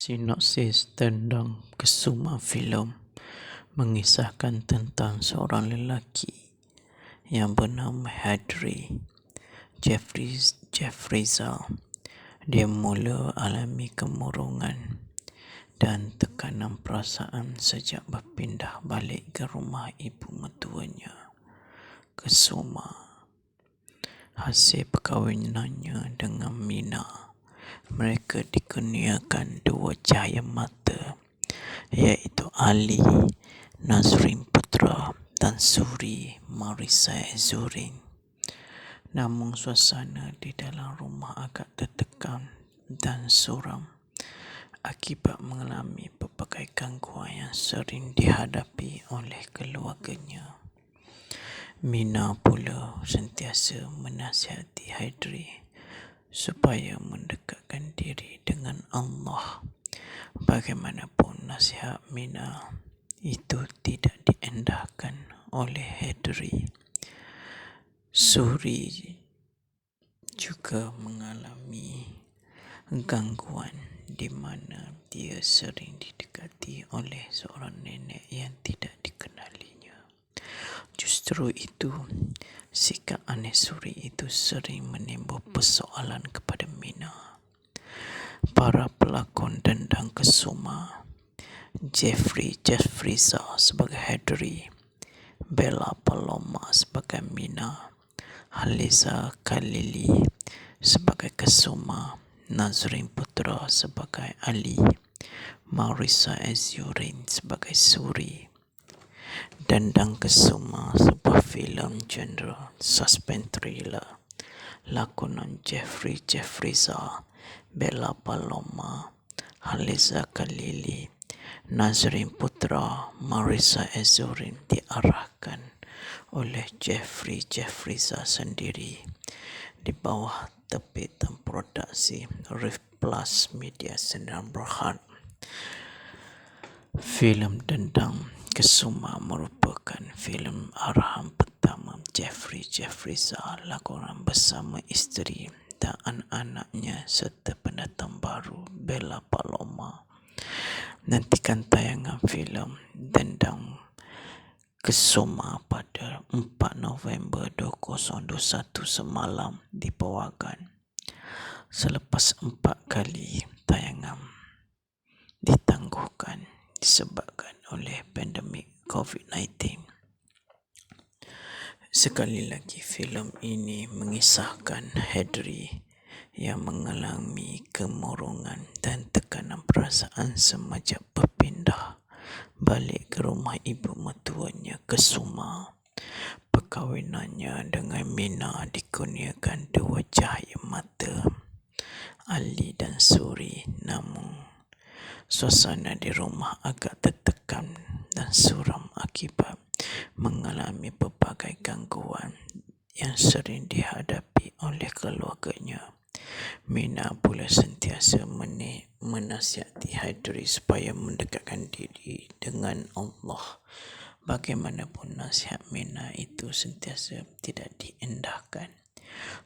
Sinopsis tentang Kesuma filem mengisahkan tentang seorang lelaki yang bernama Jeffrey. Dia mula alami kemurungan dan tekanan perasaan sejak berpindah balik ke rumah ibu mertuanya, Kesuma. Hasil perkahwinannya dengan Mina, mereka dikurniakan dua cahaya mata, iaitu Ali Nazrin Putra dan Suri Marisa Azurin. Namun suasana di dalam rumah agak tertekan dan suram akibat mengalami pelbagai gangguan yang sering dihadapi oleh keluarganya. Mina pula sentiasa menasihati Haidri supaya mendekatkan diri dengan Allah. Bagaimanapun nasihat Mina itu tidak diendahkan oleh Haidri. Suri juga mengalami gangguan di mana dia sering didekati oleh seorang nenek yang tidak dikenalinya. Justru itu, sikap aneh Suri itu sering menimbul persoalan kepada Mina. Para pelakon dendang Kesuma, Jeffrey sebagai Haidri, Bella Paloma sebagai Mina, Haliza Khalili sebagai Kesuma, Nazrin Putra sebagai Ali, Marisa Azurin sebagai Suri. Dendang Kesuma, sebuah filem genre suspense thriller, lakonan Jeffrey, Bella Paloma, Haliza Khalili, Nazrin Putra, Marisa Azurin diarahkan oleh Jeffrey sendiri di bawah terbitan produksi Rift Plus Media Sdn Bhd. Filem Dendang Kesuma merupakan filem arahan pertama Jeffrey, lakonan bersama isteri dan anak-anaknya serta pendatang baru Bella Paloma. Nantikan tayangan filem Dendang Kesuma pada 4 November 2021 semalam di Pawagan. Selepas 4 kali tayangan ditangguhkan disebabkan oleh pandemik COVID-19. Sekali lagi, filem ini mengisahkan Haidri yang mengalami kemurungan dan tekanan perasaan semenjak berpindah balik ke rumah ibu mertuanya, Kesuma. Perkahwinannya dengan Mina dikurniakan dua cahaya mata, Ali dan Suri. Namun suasana di rumah agak tertekan dan suram akibat mengalami pelbagai gangguan yang sering dihadapi oleh keluarganya. Mina pula sentiasa menasihati Haidri supaya mendekatkan diri dengan Allah. Bagaimanapun nasihat Mina itu sentiasa tidak diendahkan.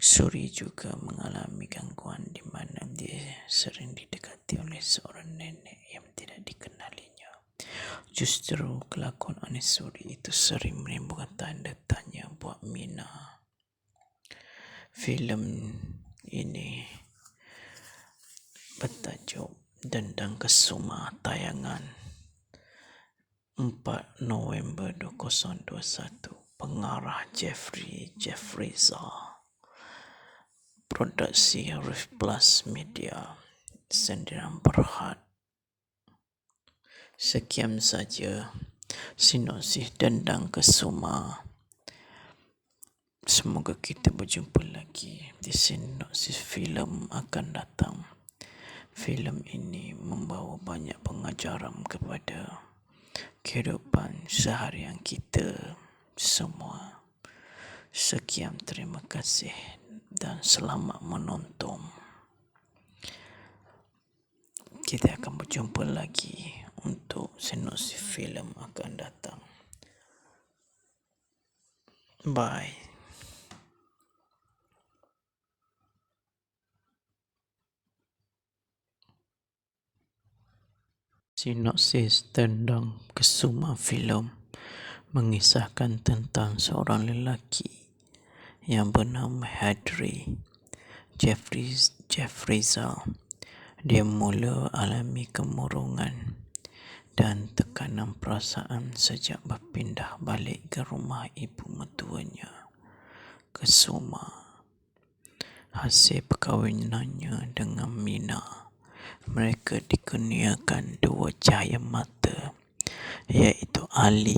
Suri juga mengalami gangguan di mana dia sering didekati oleh seorang nenek yang tidak dikenalinya. Justru kelakon aneh Suri itu sering menimbulkan tanda tanya buat Mina. Filem ini bertajuk Dendang Kesuma, tayangan 4 November 2021. Pengarah Jeffrey, produksi Rift Plus Media Sdn Bhd. Sekian saja sinopsis Dendang Kesuma. Semoga kita berjumpa lagi di sinopsis filem akan datang. Filem ini membawa banyak pengajaran kepada kehidupan seharian kita semua. Sekian, terima kasih dan selamat menonton. Kita akan berjumpa lagi untuk sinopsis filem akan datang. Bye. Sinopsis tentang Kesuma filem mengisahkan tentang seorang lelaki yang bernama Hadri Jeffriza. Dia mula alami kemurungan dan tekanan perasaan sejak berpindah balik ke rumah ibu mertuanya, Kesuma. Hasil perkahwinannya dengan Mina, mereka dikurniakan dua cahaya mata, iaitu Ali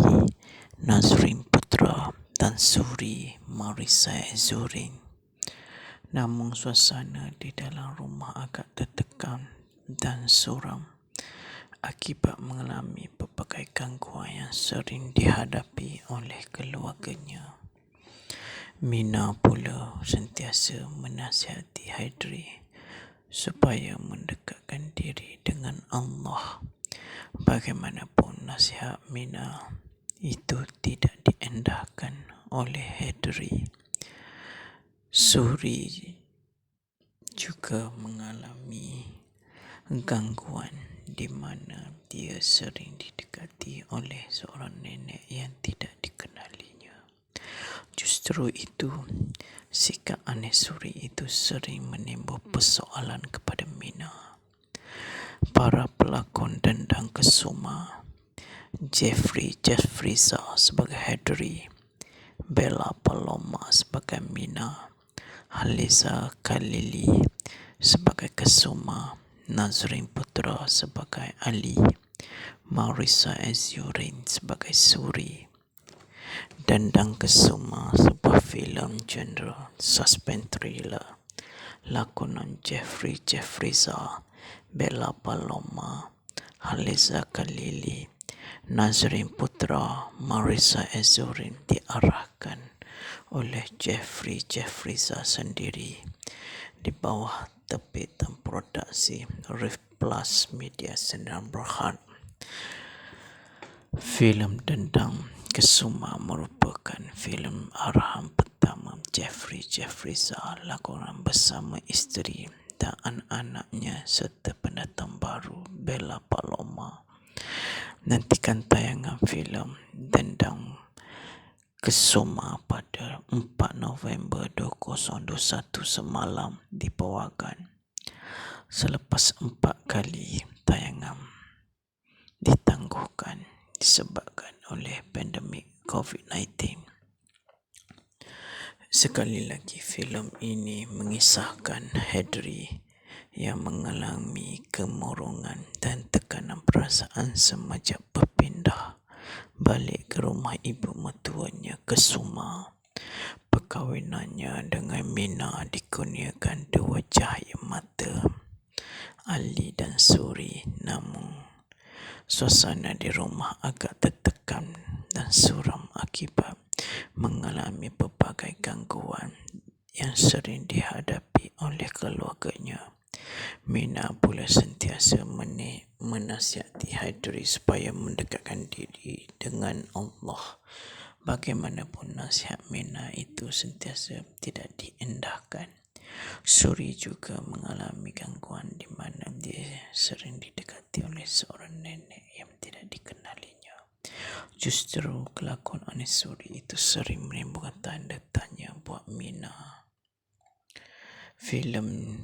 Nazrin Putra dan Suri Marisa Zurin. Namun suasana di dalam rumah agak tertekan dan suram akibat mengalami pelbagai gangguan yang sering dihadapi oleh keluarganya. Mina pula sentiasa menasihati Hadri supaya mendekatkan diri dengan Allah. Bagaimanapun nasihat Mina itu tidak diendahkan oleh Hadri. Suri juga mengalami gangguan di mana dia sering didekati oleh seorang nenek yang tidak dikenalinya. Justru itu, sikap aneh Suri itu sering menimbul persoalan kepada Mina. Para pelakon dendang Kesuma, Jeffriza sebagai Hadri, Bella Paloma sebagai Mina, Haliza Khalili sebagai Kesuma, Nazrin Putra sebagai Ali, Marisa Zurin sebagai Suri. Dendang Kesuma, sebuah filem genre suspense thriller, lakonan Jeffriza, Bella Paloma, Haliza Khalili, Nazrin Putra, Marisa Zurin diarahkan oleh Jeffriza sendiri di bawah terbitan produksi Riff Plus Media Sdn Bhd. Filem Dendang Kesuma merupakan filem arahan pertama Jeffriza, lakonan bersama isteri dan anak-anaknya serta pendatang baru Bella Paloma. Nantikan tayangan filem Dendang Kesuma pada 4 November 2021 semalam dibawakan. Selepas 4 kali tayangan ditangguhkan disebabkan oleh pandemik COVID-19. Sekali lagi, filem ini mengisahkan Hadri yang mengalami kemurungan dan tekanan perasaan semenjak berpindah balik ke rumah ibu mertuanya, Kesuma. Perkahwinannya dengan Mina dikurniakan dua cahaya mata, Ali dan Suri. Namun suasana di rumah agak tertekan dan suram akibat mengalami pelbagai gangguan yang sering dihadapi oleh keluarganya. Mina pula sentiasa menasihati Hadri supaya mendekatkan diri dengan Allah. Bagaimanapun nasihat Mina itu sentiasa tidak diendahkan. Suri juga mengalami gangguan di mana dia sering didekati oleh seorang nenek yang tidak dikenalinya. Justru kelakon aneh Suri itu sering menimbulkan tanda tanya buat Mina. Filem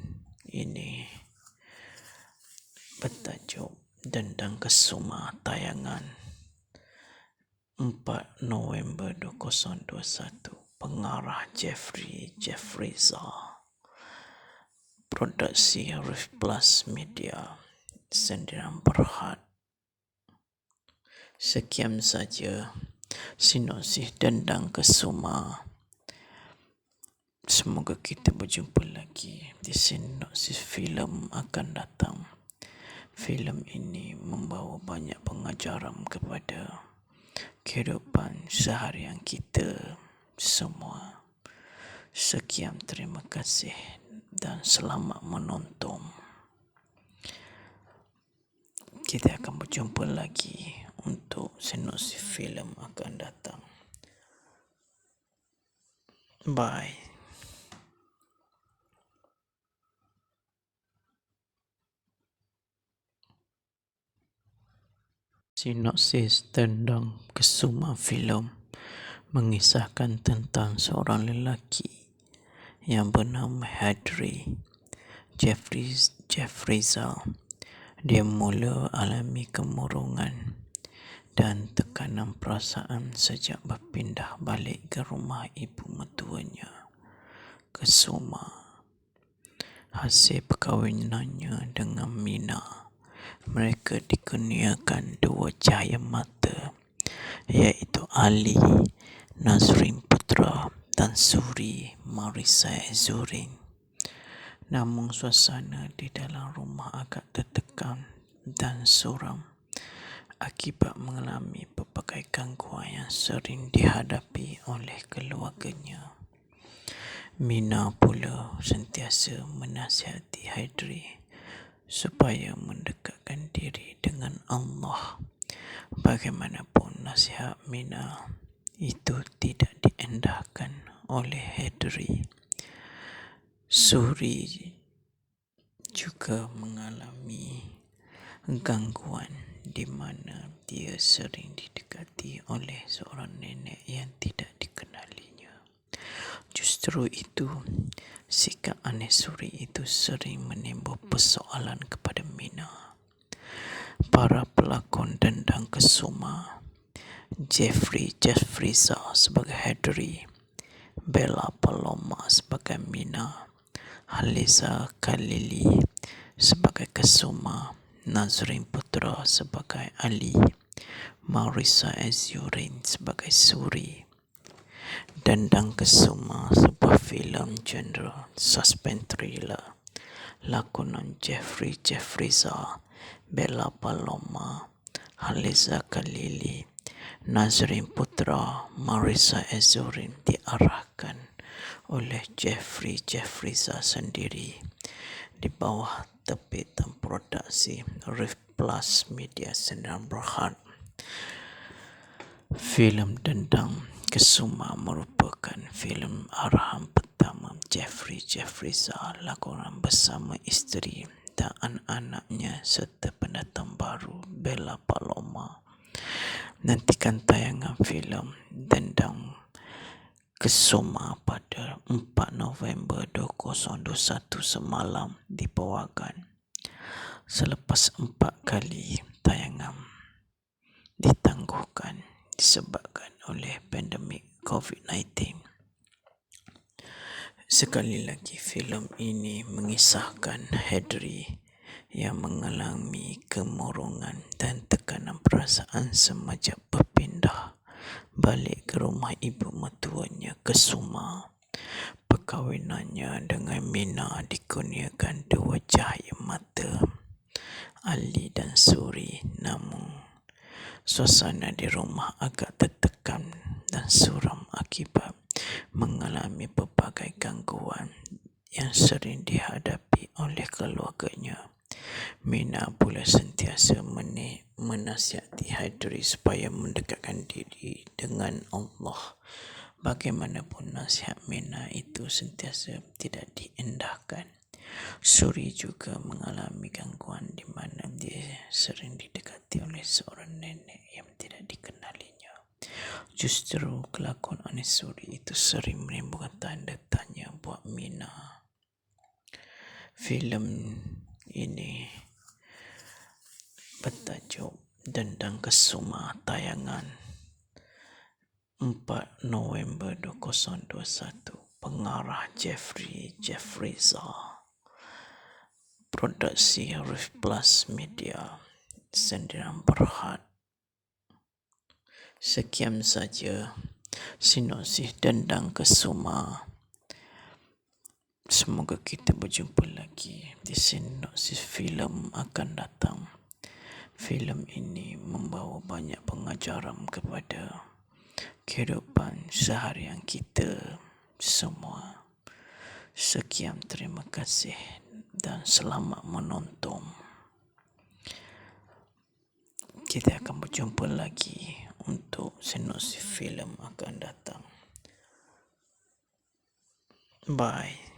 ini bertajuk Dendang Kesuma, tayangan 4 November 2021. Pengarah Jeffriza. Produksi Riff Plus Media Sdn Bhd. Sekian saja sinopsis Dendang Kesuma. Semoga kita berjumpa lagi di sinopsis filem akan datang. Filem ini membawa banyak pengajaran kepada kehidupan seharian kita semua. Sekian, terima kasih dan selamat menonton. Kita akan berjumpa lagi untuk sinopsis filem akan datang. Bye. Sinopsis tentang Kesuma filem mengisahkan tentang seorang lelaki yang bernama Jeffrey Zal. Dia mula alami kemurungan dan tekanan perasaan sejak berpindah balik ke rumah ibu mertuanya, Kesuma. Hasil perkahwinannya dengan Mina, mereka dikurniakan dua cahaya mata, iaitu Ali Nazrin Putra dan Suri Marisa Azurin. Namun suasana di dalam rumah agak tertekan dan suram akibat mengalami pelbagai gangguan yang sering dihadapi oleh keluarganya. Mina pula sentiasa menasihati Haidri supaya mendekatkan diri dengan Allah. Bagaimanapun nasihat Mina itu tidak diendahkan oleh Haidri. Suri juga mengalami gangguan di mana dia sering didekati oleh seorang nenek yang tidak dikenalinya. Justru itu, sikap aneh Suri itu sering menimbul persoalan kepada Mina. Para pelakon dendang Kesuma, Jeffrey Zal sebagai Haidri, Bella Paloma sebagai Mina, Haliza Khalili sebagai Kesuma, Nazrin Putra sebagai Ali, Marisa Azurin sebagai Suri. Dendang Kesuma, sebuah filem genre suspense thriller, lakonan Jeffrey Zal, Bella Paloma, Haliza Khalili, Nazrin Putra, Marisa Azurin diarahkan oleh Jeffrey Zal sendiri di bawah terbitan produksi Rift Plus Media Sdn Bhd. Filem Dendang Kesuma merupakan filem arahan pertama Jeffrey Zal lakonan bersama isteri dan anak-anaknya serta pendatang baru Bella Paloma. Nantikan tayangan filem Dendang Kesuma pada 4 November 2021 semalam dibawakan. Selepas 4 kali tayangan ditangguhkan disebabkan oleh pandemik COVID-19. Sekali lagi, filem ini mengisahkan Haidri yang mengalami kemurungan dan tekanan perasaan semenjak berpindah balik ke rumah ibu mertuanya, Kesuma. Perkahwinannya dengan Mina dikurniakan dua cahaya mata, Ali dan Suri. Namun suasana di rumah agak tertekan dan suram akibat mengalami pelbagai gangguan yang sering dihadapi oleh keluarganya. Mina pula sentiasa menasihati Haidri supaya mendekatkan diri dengan Allah. Bagaimanapun nasihat Mina itu sentiasa tidak diendahkan. Suri juga mengalami gangguan di mana dia sering didekati oleh seorang nenek yang tidak dikenalinya. Justru kelakuan aneh Suri itu sering menimbulkan tanda tanya buat Mina. Filem ini bertajuk Dendang Kesuma, tayangan 4 November 2021. Pengarah Jeffrey Zal. Produksi Rift Plus Media Sdn Bhd. Sekian saja sinopsis Dendang Kesuma. Semoga kita berjumpa lagi di sinopsis filem akan datang. Filem ini membawa banyak pengajaran kepada kehidupan seharian kita semua. Sekian, terima kasih dan selamat menonton. Kita akan berjumpa lagi untuk sinopsis filem akan datang. Bye.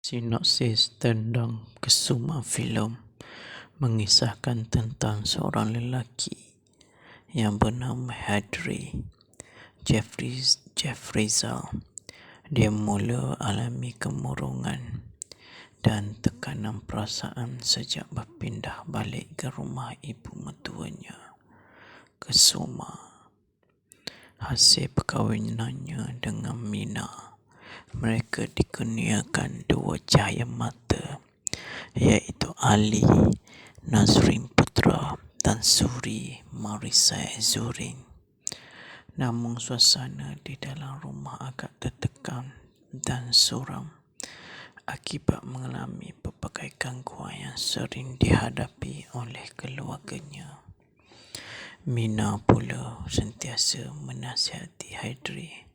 Sinopsis tentang Kesuma filem mengisahkan tentang seorang lelaki yang bernama Jeffrey Zal. Dia mula alami kemurungan dan tekanan perasaan sejak berpindah balik ke rumah ibu mertuanya, Kesuma. Hasil perkahwinannya dengan Mina, mereka dikurniakan dua cahaya mata, iaitu Ali Nazrin Putra dan Suri Marisa Azurin. Namun suasana di dalam rumah agak tertekan dan suram akibat mengalami pelbagai gangguan yang sering dihadapi oleh keluarganya. Mina pula sentiasa menasihati Haidri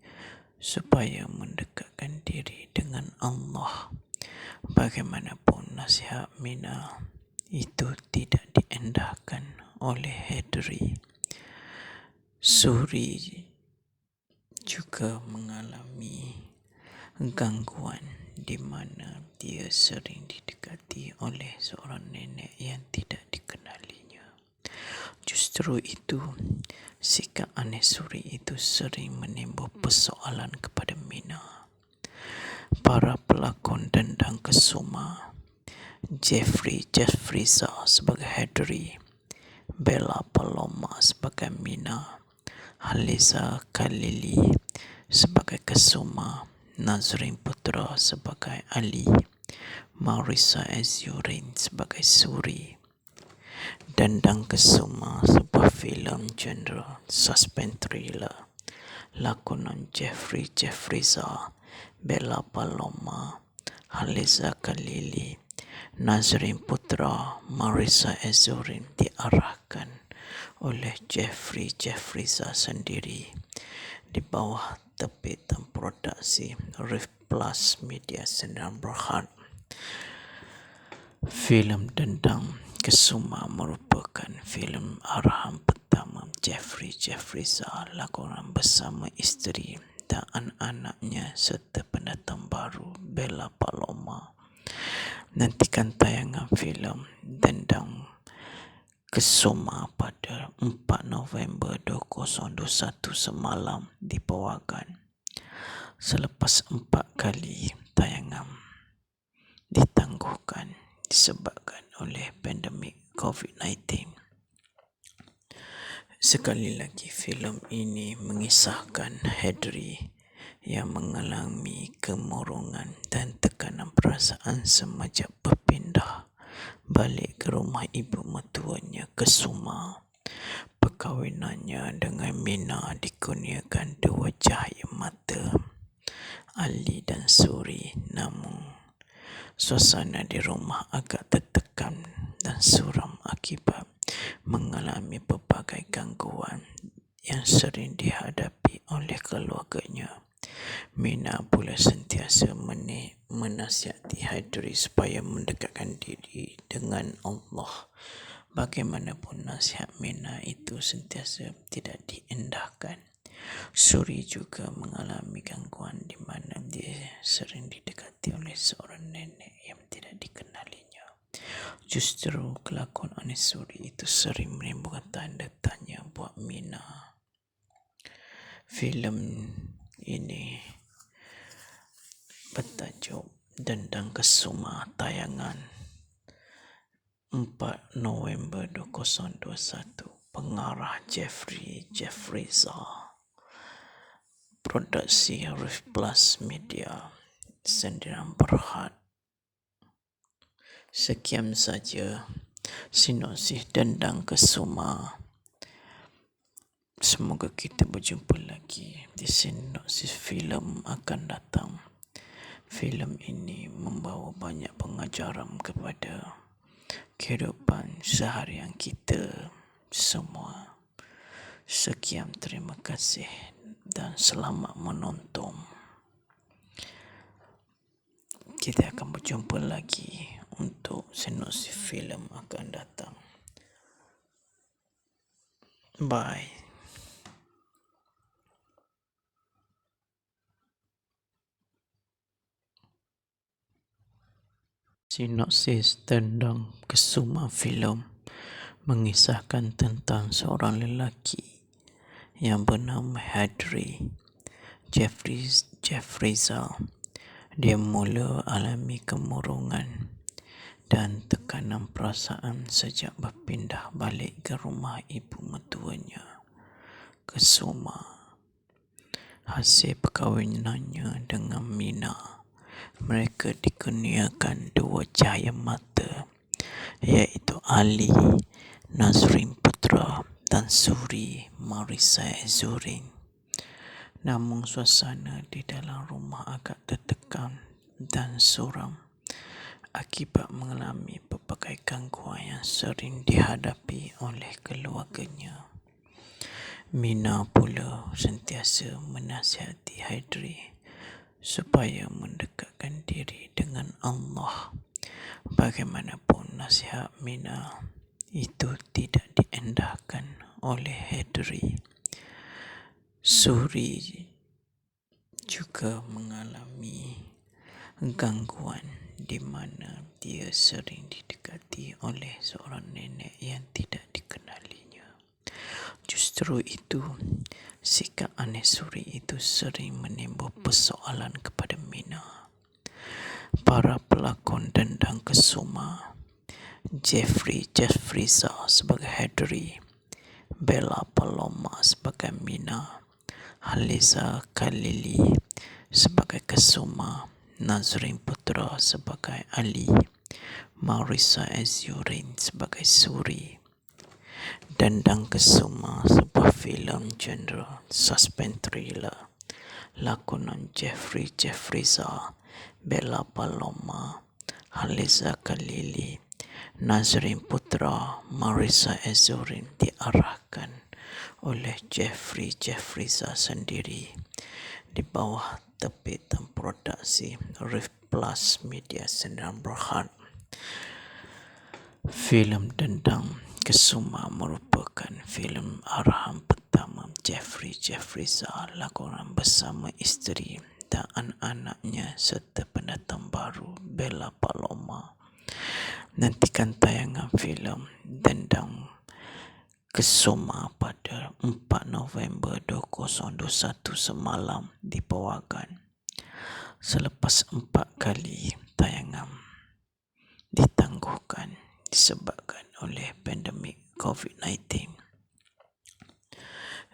supaya mendekatkan diri dengan Allah. Bagaimanapun nasihat Mina itu tidak diendahkan oleh Haidri. Suri juga mengalami gangguan di mana dia sering didekati oleh seorang nenek yang tidak dikenalinya. Justru itu, sikap aneh Suri itu sering menimbul persoalan kepada Mina. Para pelakon dendang Kesuma, Jeffrey Zal sebagai Haidri, Bella Paloma sebagai Mina, Haliza Khalili sebagai Kesuma, Nazrin Putra sebagai Ali, Marisa Azurin sebagai Suri. Dendang Kesuma, sebuah filem genre suspense thriller, lakonan Jeffrey Zal, Bella Paloma, Haliza Khalili, Nazrin Putra, Marisa Azurin diarahkan oleh Jeffrey Zal sendiri di bawah terbit dan produksi Rift Plus Media Sdn Bhd. Filem Dendang Kesuma merupakan filem arahan pertama Jeffrey Zal lakonan bersama isteri dan anak-anaknya serta pendatang baru Bella Paloma. Nantikan tayangan filem Dendang Kesuma pada 4 November 2021 semalam di Pawagan. Selepas 4 kali tayangan ditangguhkan disebabkan oleh pandemik COVID-19. Sekali lagi, filem ini mengisahkan Haidri yang mengalami kemurungan dan tekanan perasaan semenjak berpindah balik ke rumah ibu mertuanya, Kesuma. Perkahwinannya dengan Mina dikurniakan dua cahaya mata, Ali dan Suri. Namun suasana di rumah agak tertekan dan suram akibat mengalami pelbagai gangguan yang sering dihadapi oleh keluarganya. Mina pula sentiasa menasihati Haidri supaya mendekatkan diri dengan Allah. Bagaimanapun nasihat Mina itu sentiasa tidak diendahkan. Suri juga mengalami gangguan di mana dia sering didekati oleh seorang nenek yang tidak dikenalinya. Justru kelakon aneh Suri itu sering menimbulkan tanda tanya buat Mina. Filem ini bertajuk Dendang Kesuma, tayangan 4 November 2021. Pengarah Jeffrey Zal. Produksi Rift Plus Media Sdn Bhd. Sekian saja sinopsis Dendang Kesuma. Semoga kita berjumpa lagi di sinopsis filem akan datang. Filem ini membawa banyak pengajaran kepada kehidupan seharian kita semua. Sekian, terima kasih dan selamat menonton. Kita akan berjumpa lagi untuk sinopsis filem akan datang. Bye. Sinopsis tentang Kesuma filem mengisahkan tentang seorang lelaki yang bernama Jeffrey. Dia mula alami kemurungan dan tekanan perasaan sejak berpindah balik ke rumah ibu mertuanya, Kesuma. Hasil perkahwinannya dengan Mina, mereka dikurniakan dua cahaya mata, iaitu Ali Nazrin Putra dan Suri Marisa Azurin. Namun suasana di dalam rumah agak tertekan dan suram akibat mengalami pelbagai gangguan yang sering dihadapi oleh keluarganya. Mina pula sentiasa menasihati Haidri supaya mendekatkan diri dengan Allah. Bagaimanapun nasihat Mina itu tidak diendahkan oleh Haidri. Suri juga mengalami gangguan di mana dia sering didekati oleh seorang nenek yang tidak dikenalinya. Justru itu, sikap aneh Suri itu sering menimbul persoalan kepada Mina. Para pelakon dendang Kesuma, Jeffrey sebagai Haidri, Bella Paloma sebagai Mina, Haliza Khalili sebagai Kesuma, Nazrin Putra sebagai Ali, Marisa Azurin sebagai Suri. Dendang Kesuma, sebuah filem genre suspense thriller, lakonan Jeffrey, Bella Paloma, Haliza Khalili, Nazrin Putra, Marisa Azurin diarahkan oleh Jeffrey sendiri di bawah terbitan produksi Rift Plus Media Sdn Bhd. Filem Dendang Kesuma merupakan filem arahan pertama Jeffrey, lakonan bersama isteri dan anak-anaknya serta pendatang baru Bella Paloma. Nantikan tayangan filem Dendang Kesuma pada 4 November 2021 semalam dibawakan. Selepas 4 kali tayangan ditangguhkan disebabkan oleh pandemik COVID-19.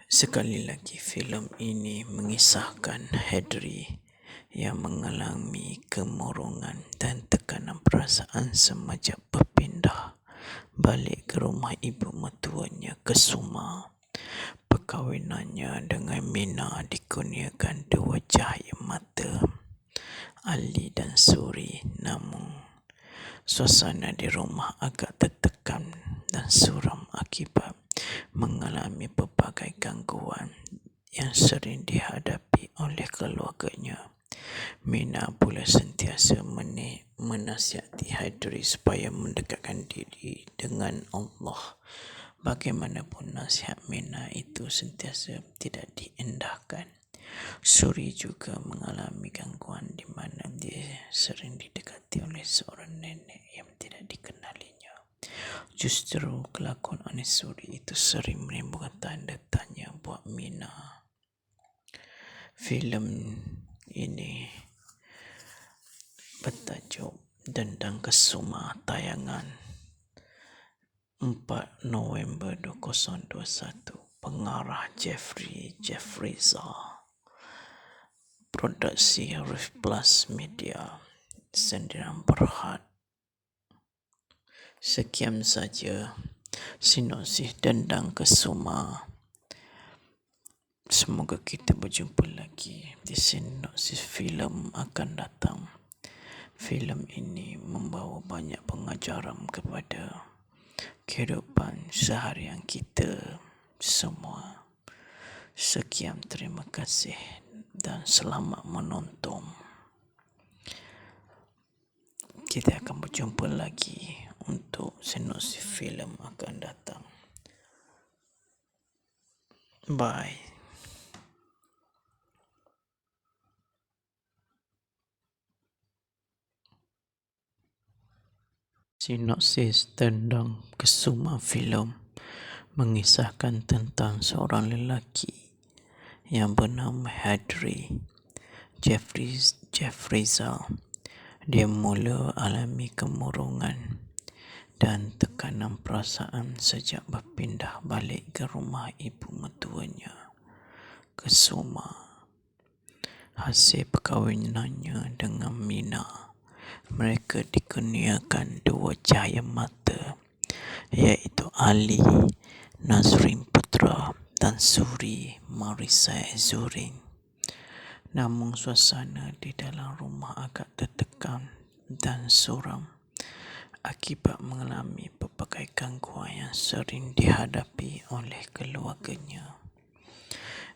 Sekali lagi, filem ini mengisahkan Haidri yang mengalami kemurungan dan tekanan perasaan semenjak berpindah balik ke rumah ibu mertuanya, Kesuma. Perkahwinannya dengan Mina dikurniakan dua cahaya mata, Ali dan Suri. Namun suasana di rumah agak tertekan dan suram akibat mengalami pelbagai gangguan yang sering dihadapi oleh keluarganya. Mina pula sentiasa menasihati Haidri supaya mendekatkan diri dengan Allah. Bagaimanapun nasihat Mina itu sentiasa tidak diendahkan. Suri juga mengalami gangguan di mana dia sering didekati oleh seorang nenek yang tidak dikenalinya. Justru kelakon aneh Suri itu sering menimbulkan tanda tanya buat Mina. Filem ini bertajuk Dendang Kesuma, tayangan 4 November 2021. Pengarah Jeffrey, produksi Rift Plus Media Sdn Bhd. Sekian saja sinopsis Dendang Kesuma. Semoga kita berjumpa lagi di sinopsis filem akan datang. Filem ini membawa banyak pengajaran kepada kehidupan seharian kita semua. Sekian, terima kasih dan selamat menonton. Kita akan berjumpa lagi untuk sinopsis filem akan datang. Bye. Sinopsis tentang Kesuma filem mengisahkan tentang seorang lelaki yang bernama Jeffrey. Dia mula alami kemurungan dan tekanan perasaan sejak berpindah balik ke rumah ibu mertuanya, Kesuma. Hasil perkahwinannya dengan Mina, mereka dikurniakan dua cahaya mata, iaitu Ali Nazrin Putra dan Suri Marisa Azurin. Namun suasana di dalam rumah agak tertekan dan suram akibat mengalami pelbagai gangguan yang sering dihadapi oleh keluarganya.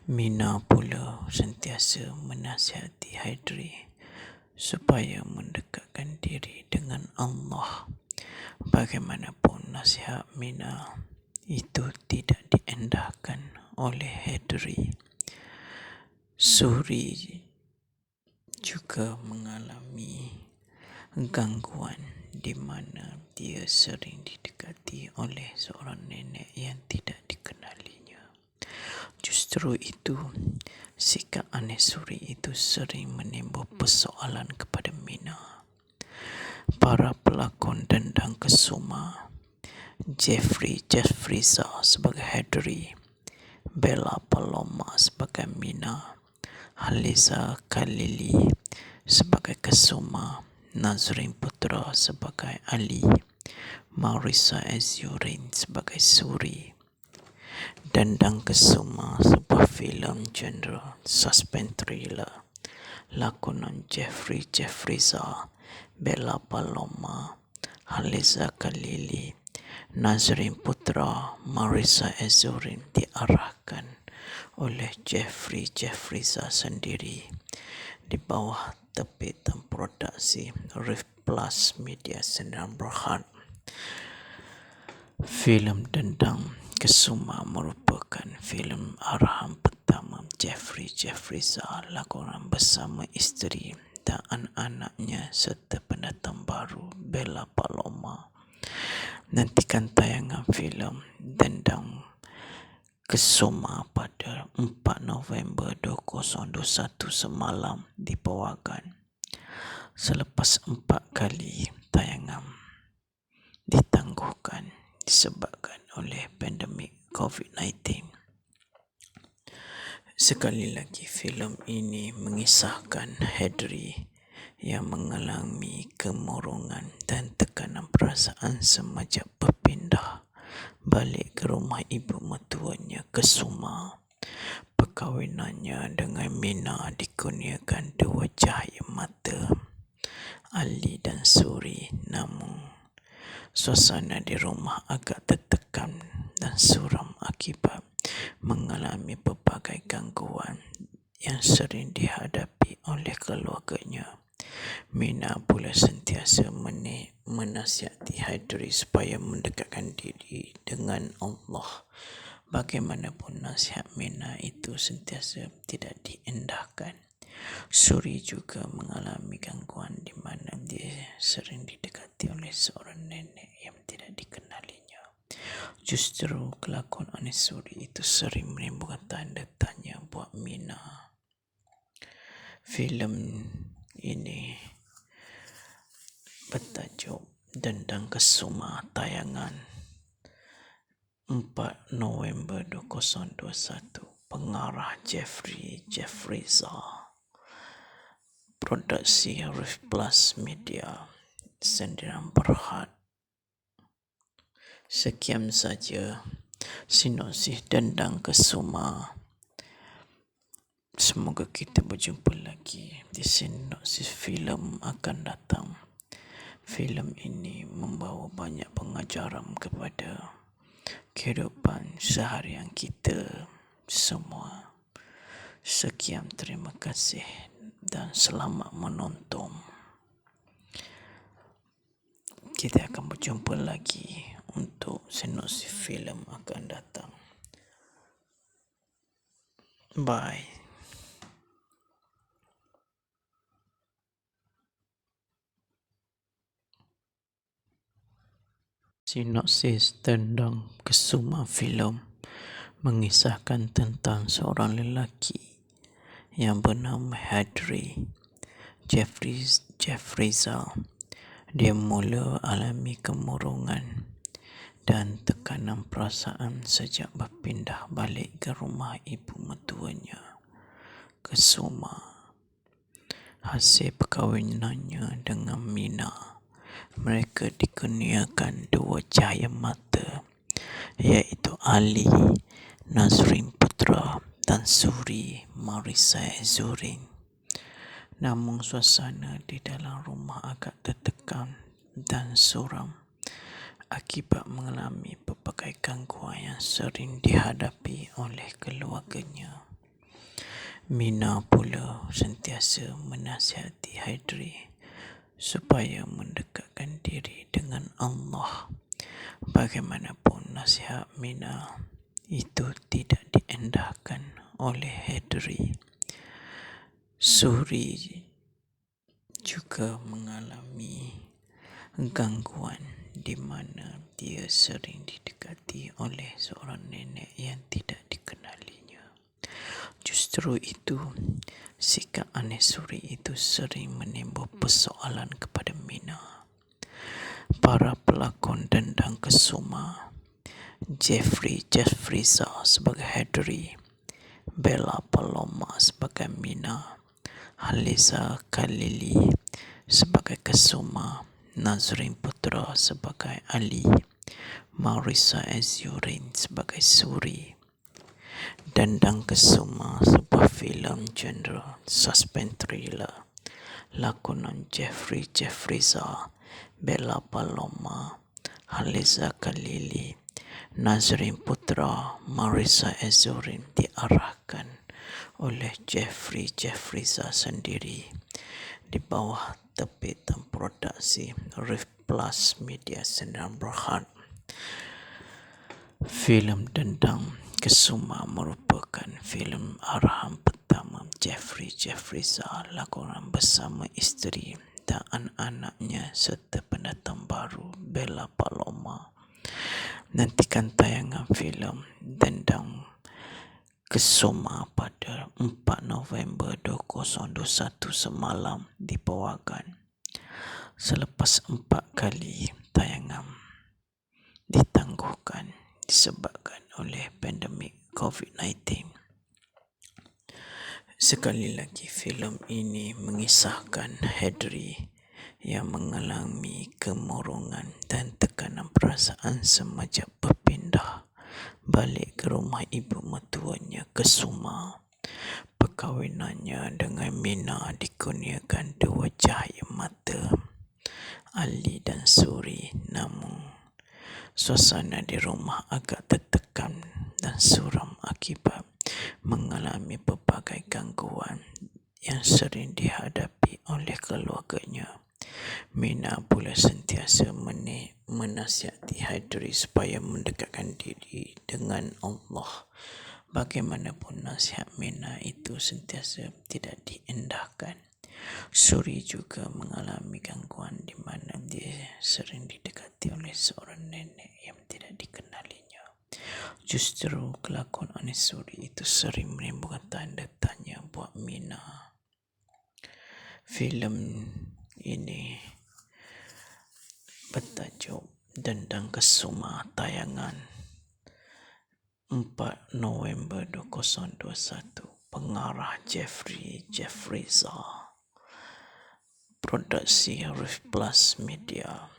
Mina pula sentiasa menasihati Haidri supaya mendekatkan diri dengan Allah. Bagaimanapun nasihat Mina itu tidak diendahkan oleh Haidri. Suri juga mengalami gangguan di mana dia sering didekati oleh seorang nenek yang tidak dikenalinya. Justru itu, sikap aneh Suri itu sering menimbul persoalan kepada Mina. Para pelakon dendang Kesuma, Jeffrey sebagai Haidri, Bella Paloma sebagai Mina, Haliza Khalili sebagai Kesuma, Nazrin Putra sebagai Ali, Marisa Azurin sebagai Suri. Dendang Kesuma, sebuah filem genre suspense thriller, lakonan Jeffrey, Bella Paloma, Haliza Khalili, Nazrin Putra, Marisa Azurin diarahkan oleh Jeffrey sendiri di bawah terbitan produksi Rif Plus Media Sdn Bhd. Filem Dendang Kesuma merupakan filem arahan pertama Jeffrey, lakonan bersama isteri dan anak-anaknya serta pendatang baru Bella Paloma. Nantikan tayangan filem Dendang Kesuma pada 4 November 2021 semalam dibawakan. Selepas 4 kali tayangan ditangguhkan disebabkan oleh pandemik COVID-19. Sekali lagi, filem ini mengisahkan Haidri yang mengalami kemurungan dan tekanan perasaan semenjak berpindah balik ke rumah ibu mertuanya, Kesuma. Perkahwinannya dengan Mina dikurniakan dua cahaya mata, Ali dan Suri. Namun suasana di rumah agak tertekan dan suram akibat mengalami pelbagai gangguan yang sering dihadapi oleh keluarganya. Mina pula sentiasa menasihati Haidri supaya mendekatkan diri dengan Allah. Bagaimanapun nasihat Mina itu sentiasa tidak diendahkan. Suri juga mengalami gangguan di mana dia sering didekati oleh seorang nenek yang tidak dikenalinya. Justru kelakon aneh Suri itu sering menimbulkan tanda tanya buat Mina. Filem ini bertajuk Dendang Kesuma, tayangan 4 November 2021. Pengarah Jeffrey, produksi Rif Plus Media Sdn Bhd. Sekian saja sinopsis Dendang Kesuma. Semoga kita berjumpa lagi di sinopsis filem akan datang. Filem ini membawa banyak pengajaran kepada kehidupan seharian kita semua. Sekian, terima kasih dan selamat menonton. Kita akan berjumpa lagi untuk sinopsis filem akan datang. Bye. Sinopsis tentang Kesuma filem mengisahkan tentang seorang lelaki yang bernama Jeffrey Zal. Dia mula alami kemurungan dan tekanan perasaan sejak berpindah balik ke rumah ibu mertuanya, Kesuma. Hasil perkahwinannya dengan Mina, mereka dikurniakan dua cahaya mata, iaitu Ali Nazrin Putra dan Suri Marisa Azurin. Namun suasana di dalam rumah agak tertekan dan suram akibat mengalami pelbagai gangguan yang sering dihadapi oleh keluarganya. Mina pula sentiasa menasihati Haidri supaya mendekatkan diri dengan Allah. Bagaimanapun nasihat Mina itu tidak diendahkan oleh Haidri. Suri juga mengalami gangguan di mana dia sering didekati oleh seorang nenek yang tidak dikenalinya. Justru itu, sikap aneh Suri itu sering menimbul persoalan kepada Mina. Para pelakon dendang Kesuma, Jeffrey Zal sebagai Haidri, Bella Paloma sebagai Mina, Haliza Khalili sebagai Kesuma, Nazrin Putra sebagai Ali, Marisa Azurin sebagai Suri. Dendang Kesuma, sebuah filem genre suspense thriller, lakonan Jeffrey Zal, Bella Paloma, Haliza Khalili, Nazrin Putra, Marisa Azurin diarahkan oleh Jeffrey Zal sendiri di bawah terbitan produksi Rif Plus Media Sdn Bhd. Filem Dendang Kesuma merupakan filem arahan pertama Jeffrey Zal, lakonan bersama isteri dan anak-anaknya serta pendatang baru Bella Paloma. Nantikan tayangan filem Dendang Kesuma pada 4 November 2021 semalam dibawakan. Selepas 4 kali tayangan ditangguhkan disebabkan oleh pandemik COVID-19. Sekali lagi, filem ini mengisahkan Haidri yang mengalami kemurungan dan tekanan perasaan semenjak berpindah balik ke rumah ibu mertuanya, Kesuma. Perkahwinannya dengan Mina dikurniakan dua cahaya mata, Ali dan Suri. Namun suasana di rumah agak tertekan dan suram akibat mengalami pelbagai gangguan yang sering dihadapi oleh keluarganya. Mina pula sentiasa menasihati Haidri supaya mendekatkan diri dengan Allah. Bagaimanapun nasihat Mina itu sentiasa tidak diendahkan. Suri juga mengalami gangguan di mana dia sering didekati oleh seorang nenek yang tidak dikenalinya. Justru kelakon aneh Suri itu sering menimbulkan tanda tanya buat Mina. Filem ini bertajuk Dendang Kesuma, tayangan 4 November 2021. Pengarah Jeffrey Zal. Produksi Rif Plus Media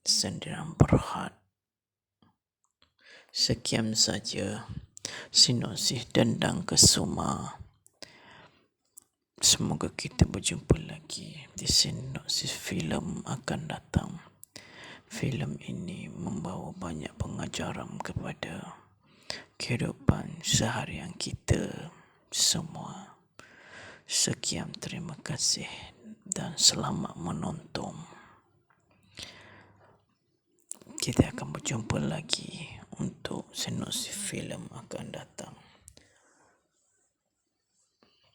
Sdn Bhd. Sekian saja sinopsis Dendang Kesuma. Semoga kita berjumpa lagi di sinopsis filem akan datang. Filem ini membawa banyak pengajaran kepada kehidupan seharian kita semua. Sekian, terima kasih dan selamat menonton. Kita akan berjumpa lagi untuk sinopsis filem akan datang.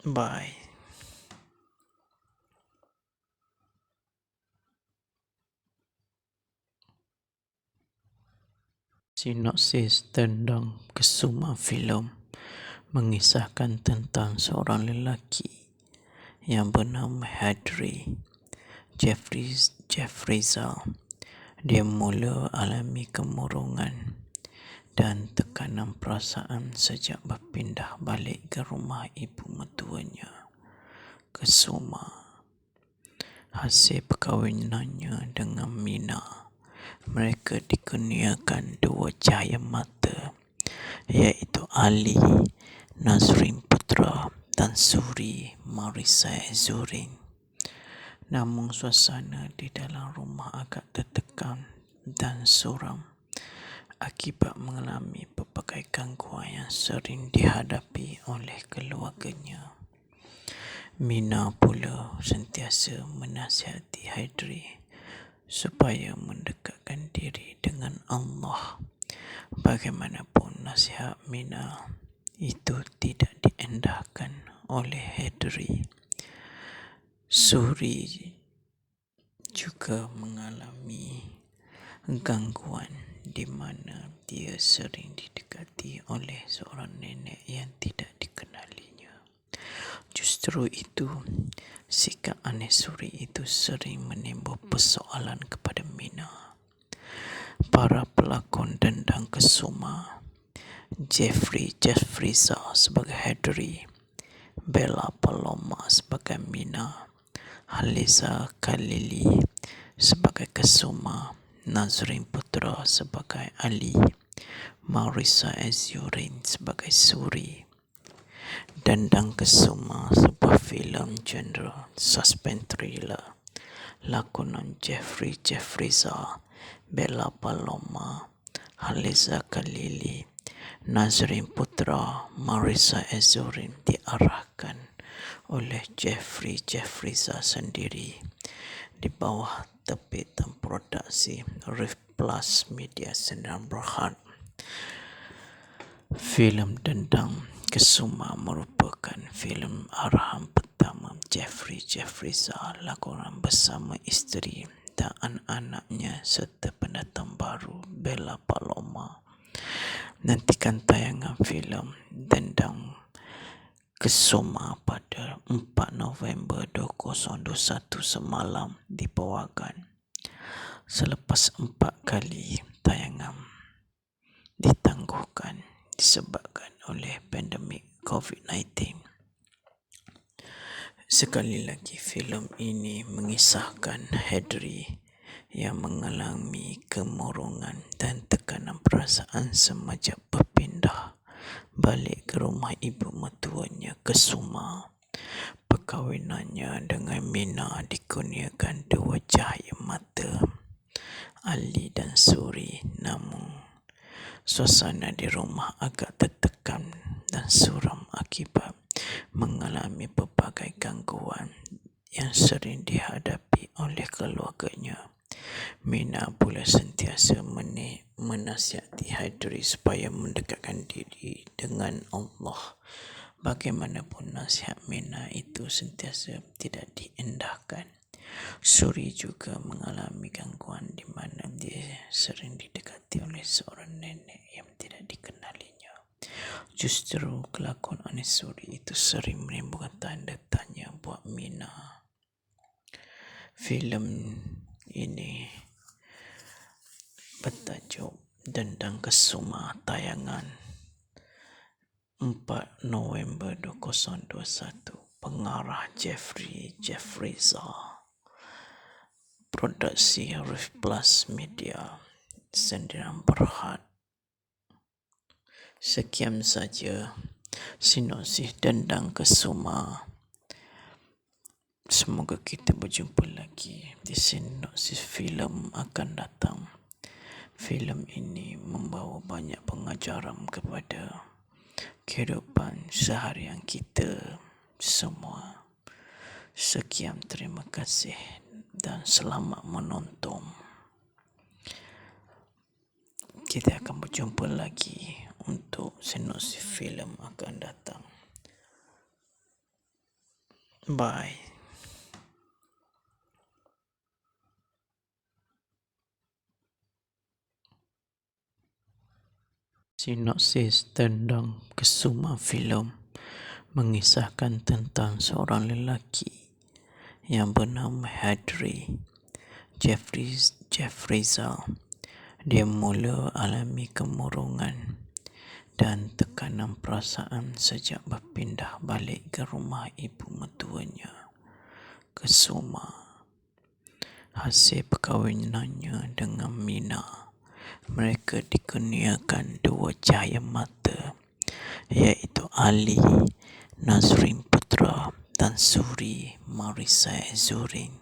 Bye. Sinopsis tentang Kesuma filem mengisahkan tentang seorang lelaki yang bernama Jeffrey Zal. Dia mula alami kemurungan dan tekanan perasaan sejak berpindah balik ke rumah ibu mertuanya, Kesuma. Hasil perkahwinannya dengan Mina, mereka dikurniakan dua cahaya mata, iaitu Ali Nazrin Putra dan Suri Marisa Azurin. Namun suasana di dalam rumah agak tertekan dan suram akibat mengalami pelbagai gangguan yang sering dihadapi oleh keluarganya. Mina pula sentiasa menasihati Haidri supaya mendekatkan diri dengan Allah. Bagaimanapun nasihat Mina itu tidak diendahkan oleh Haidri. Suri juga mengalami gangguan di mana dia sering didekati oleh seorang nenek yang tidak dikenalinya. Justru itu, sikap aneh Suri itu sering menimbul persoalan kepada Mina. Para pelakon dendang Kesuma, Jeffrey Zal sebagai Haidri, Bella Paloma sebagai Mina, Haliza Khalili sebagai Kesuma, Nazrin Putra sebagai Ali, Marisa Azurin sebagai Suri. Dendang Kesuma, sebuah filem genre suspense thriller, lakonan Jeffrey Zal, Bella Paloma, Haliza Khalili, Nazrin Putra, Marisa Azurin diarahkan oleh Jeffrey Zal sendiri di bawah terbitan produksi Rift Plus Media Sdn Bhd. Filem Dendang Kesuma merupakan filem arahan pertama Jeffrey Zal lakonan bersama isteri dan anak-anaknya serta pendatang baru Bella Paloma. Nantikan tayangan filem Dendang Kesuma pada 4 November 2021 semalam dibawakan. Selepas 4 kali tayangan ditangguhkan disebabkan oleh pandemik COVID-19. Sekali lagi, filem ini mengisahkan Haidri yang mengalami kemurungan dan tekanan perasaan semenjak berpindah balik ke rumah ibu mertuanya, Kesuma. Perkahwinannya dengan Mina dikurniakan dua cahaya mata, Ali dan Suri. Namun suasana di rumah agak tertekan dan suram akibat mengalami pelbagai gangguan yang sering dihadapi oleh keluarganya. Mina pula sentiasa menasihati Haidri supaya mendekatkan diri dengan Allah. Bagaimanapun nasihat Mina itu sentiasa tidak diendahkan. Suri juga mengalami gangguan di mana dia sering didekati oleh seorang nenek yang tidak dikenalinya. Justru kelakuan aneh Suri itu sering menimbulkan tanda tanya buat Mina. Filem ini bertajuk Dendang Kesuma, tayangan 4 November 2021. Pengarah Jeffrey Zal. Produksi Rift Plus Media Sdn Bhd. Sekian saja sinopsis Dendang Kesuma. Semoga kita berjumpa lagi di sinopsis filem akan datang. Filem ini membawa banyak pengajaran kepada kehidupan seharian kita semua. Sekian, terima kasih dan selamat menonton. Kita akan berjumpa lagi untuk sinopsis filem akan datang. Bye. Sinopsis tentang Kesuma filem mengisahkan tentang seorang lelaki yang bernama Jeffrey Zal. Dia mula alami kemurungan dan tekanan perasaan sejak berpindah balik ke rumah ibu mertuanya, Kesuma. Hasil perkahwinannya dengan Mina, mereka dikurniakan dua cahaya mata, iaitu Ali Nazrin Putra dan Suri Marisa Azurin.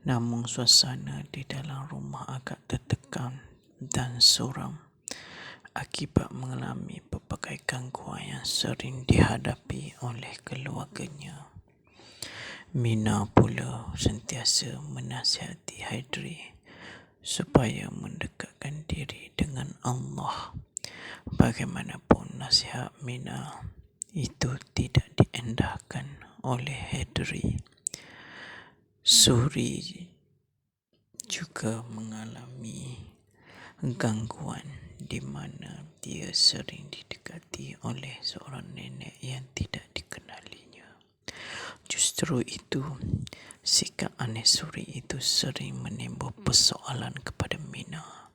Namun suasana di dalam rumah agak tertekan dan suram akibat mengalami pelbagai gangguan yang sering dihadapi oleh keluarganya. Mina pula sentiasa menasihati Haidri supaya mendekatkan diri dengan Allah. Bagaimanapun nasihat Mina itu tidak diendahkan oleh Haidri. Suri juga mengalami gangguan di mana dia sering didekati oleh seorang nenek yang tidak dikenalinya. Justru itu, sikap aneh Suri itu sering menimbul persoalan kepada Mina.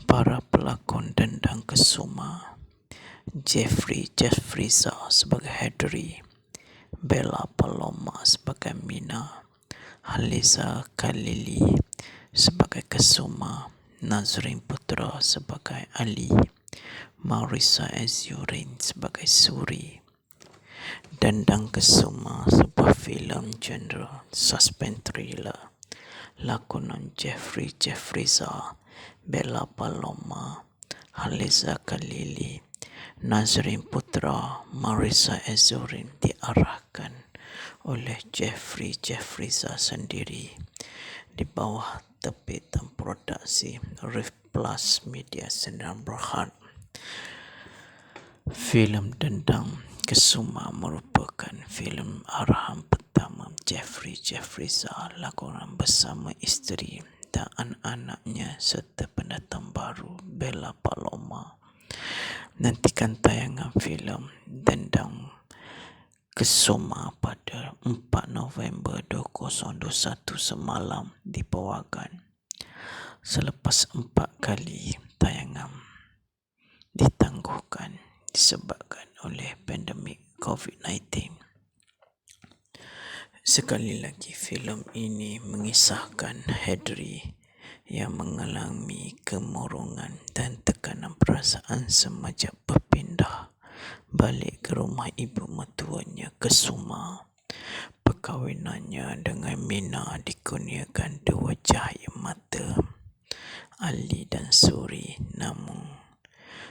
Para pelakon dendang Kesuma, Jeffrey sebagai Haidri, Bella Paloma sebagai Mina, Haliza Khalili sebagai Kesuma, Nazrin Putra sebagai Ali, Marisa Azurin sebagai Suri. Dendang Kesuma, sebuah filem genre suspense thriller, lakonan Jeffrey Zal, Bella Paloma, Haliza Khalili, Nazrin Putra, Marisa Azurin diarahkan oleh Jeffrey Zal sendiri di bawah terbitan produksi Rift Plus Media Sdn Bhd. Filem Dendang Kesuma merupakan filem arahan pertama Jeffrey Zal lakonan bersama isteri dan anak-anaknya serta pendatang baru Bella Paloma. Nantikan tayangan filem Dendang Kesuma pada 4 November 2021 semalam dibawakan. Selepas 4 kali tayangan ditangguhkan disebabkan oleh pandemik COVID-19. Sekali lagi, filem ini mengisahkan Haidri yang mengalami kemurungan dan tekanan perasaan semenjak berpindah balik ke rumah ibu mertuanya, Kesuma. Perkahwinannya dengan Mina dikurniakan dua cahaya mata, Ali dan Suri. Namun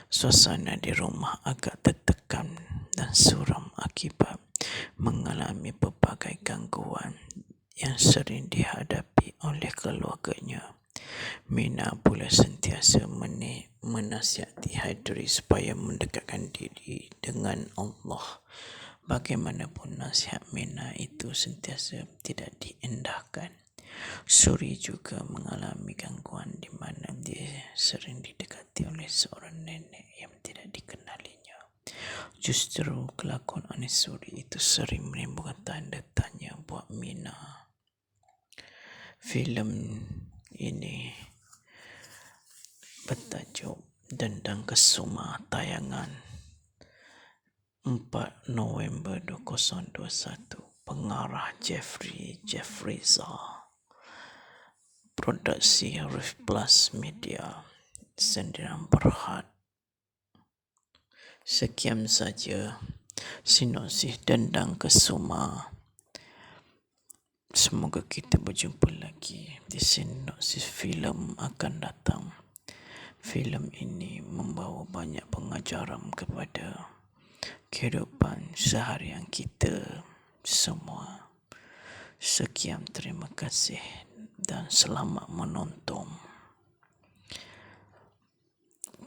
suasana di rumah agak tertekan dan suram akibat mengalami pelbagai gangguan yang sering dihadapi oleh keluarganya. Mina pula sentiasa menasihati Haidri supaya mendekatkan diri dengan Allah. Bagaimanapun nasihat Mina itu sentiasa tidak diendahkan. Suri juga mengalami gangguan di mana dia sering didekati oleh seorang nenek yang tidak dikenalinya. Justru kelakon aneh Suri itu sering menimbulkan tanda tanya buat Mina. Filem ini bertajuk Dendang Kesuma, tayangan 4 November 2021. Pengarah Jeffrey Zal. Produksi Rift Plus Media Sdn Bhd. Sekian saja sinopsis Dendang Kesuma. Semoga kita berjumpa lagi di sinopsis filem akan datang. Filem ini membawa banyak pengajaran kepada kehidupan seharian kita semua. Sekian, terima kasih dan selamat menonton.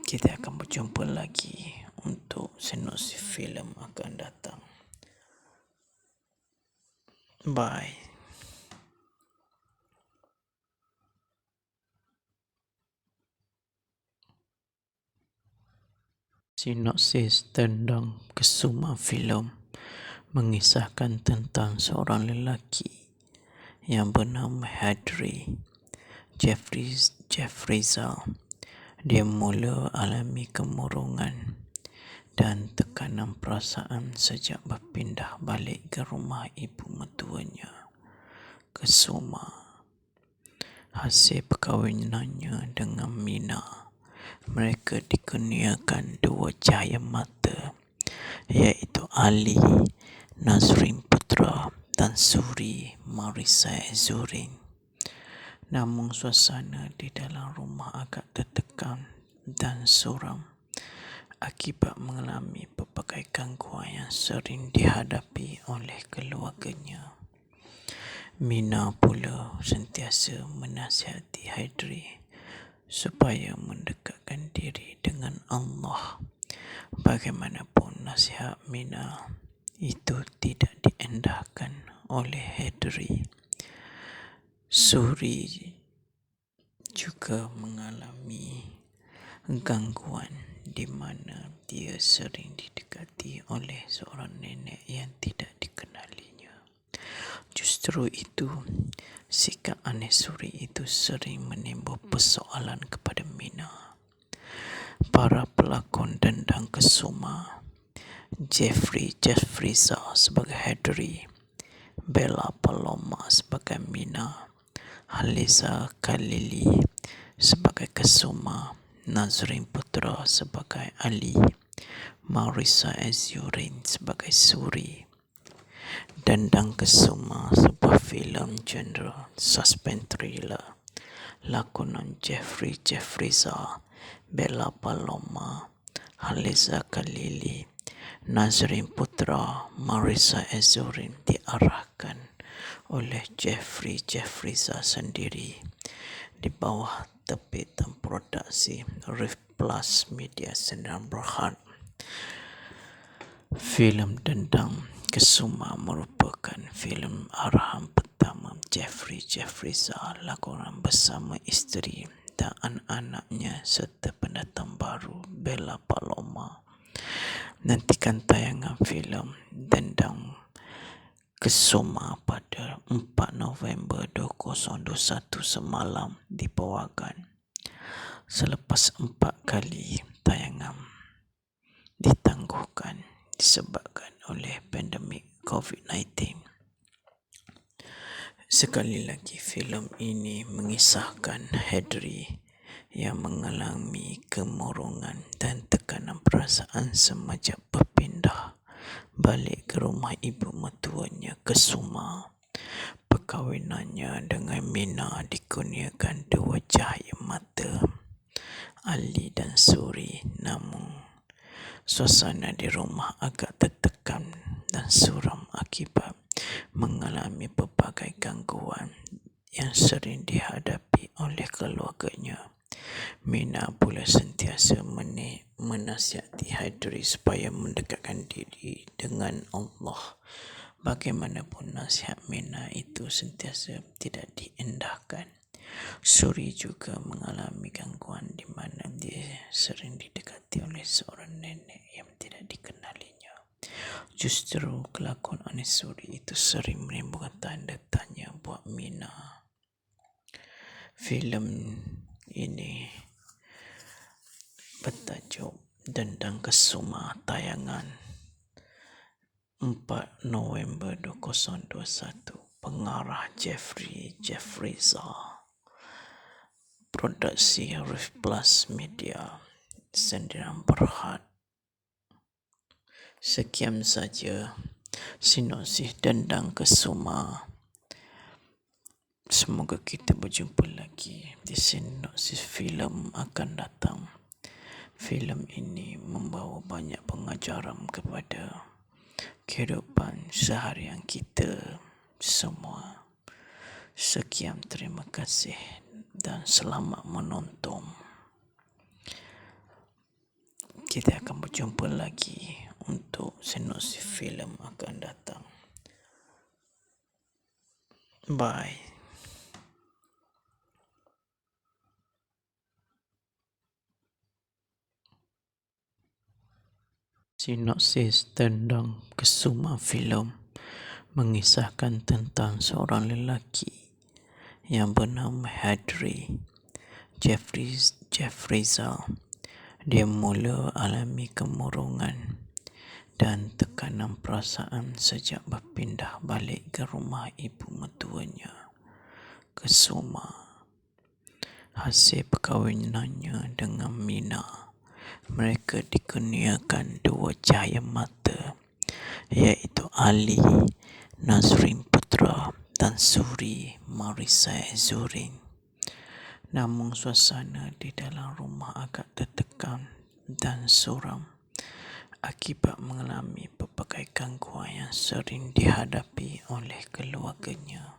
Kita akan berjumpa lagi untuk sinopsis filem akan datang. Bye. Sinopsis tentang Kesuma filem mengisahkan tentang seorang lelaki yang bernama Jeffrey. Dia mula alami kemurungan dan tekanan perasaan sejak berpindah balik ke rumah ibu mertuanya, Kesuma. Hasil perkahwinannya dengan Mina, mereka dikurniakan dua cahaya mata, iaitu Ali Nazrin Putra dan Suri Marisa Azurin. Namun suasana di dalam rumah agak tertekan dan suram akibat mengalami pelbagai gangguan yang sering dihadapi oleh keluarganya. Mina pula sentiasa menasihati Haidri supaya mendekatkan diri dengan Allah. Bagaimanapun nasihat Mina itu tidak diendahkan oleh Haidri. Suri juga mengalami gangguan di mana dia sering didekati oleh seorang nenek yang tidak dikenalinya. Justru itu, sikap aneh Suri itu sering menimbul persoalan kepada Mina. Para pelakon dendang Kesuma, Jeffrey sebagai Haidri, Bella Paloma sebagai Mina, Haliza Khalili sebagai Kesuma, Nazrin Putra sebagai Ali, Marisa Azurin sebagai Suri. Dendang Kesuma, sebuah filem genre suspense thriller, lakonan Jeffrey, Bella Paloma, Haliza Khalili, Nazrin Putra, Marisa Azurin diarahkan oleh Jeffrey sendiri di bawah terbitan produksi Riff Plus Media Sdn Bhd. Filem Dendang Kesuma merupakan filem arahan pertama Jeffrey, lakonan bersama isteri dan anak-anaknya serta pendatang baru Bella Paloma. Nantikan tayangan filem Dendang Kesuma pada 4 November 2021 semalam di Pawagan. Selepas 4 kali tayangan ditangguhkan disebabkan oleh pandemik COVID-19. Sekali lagi, filem ini mengisahkan Haidri yang mengalami kemurungan dan tekanan perasaan semenjak berpindah balik ke rumah ibu mertuanya, Kesuma. Perkahwinannya dengan Mina dikurniakan dua cahaya mata, Ali dan Suri. Namun suasana di rumah agak tertekan dan suram akibat mengalami pelbagai gangguan yang sering dihadapi oleh keluarganya. Mina pula sentiasa menasihati Haidri supaya mendekatkan diri dengan Allah. Bagaimanapun nasihat Mina itu sentiasa tidak diendahkan. Suri juga mengalami gangguan di mana dia sering didekati oleh seorang nenek yang tidak dikenalinya. Justru kelakon aneh Suri itu sering menimbulkan tanda tanya buat Mina. Filem ini bertajuk Dendang Kesuma, tayangan 4 November 2021. Pengarah Jeffrey, produksi Riff Plus Media Sdn Bhd. Sekian saja sinopsis Dendang Kesuma. Semoga kita berjumpa lagi di sinopsis filem akan datang. Filem ini membawa banyak pengajaran kepada kehidupan seharian kita semua. Sekian, terima kasih dan selamat menonton. Kita akan berjumpa lagi untuk sinopsis filem akan datang. Bye. Sinopsis tentang Kesuma filem mengisahkan tentang seorang lelaki yang bernama Hadri Jeffriza. Dia mula alami kemurungan dan tekanan perasaan sejak berpindah balik ke rumah ibu mertuanya, Kesuma. Hasil perkahwinannya dengan Mina, mereka dikurniakan dua cahaya mata, iaitu Ali Nazrin Putra dan Suri Marisa Azurin. Namun suasana di dalam rumah agak tertekan dan suram akibat mengalami pelbagai gangguan yang sering dihadapi oleh keluarganya.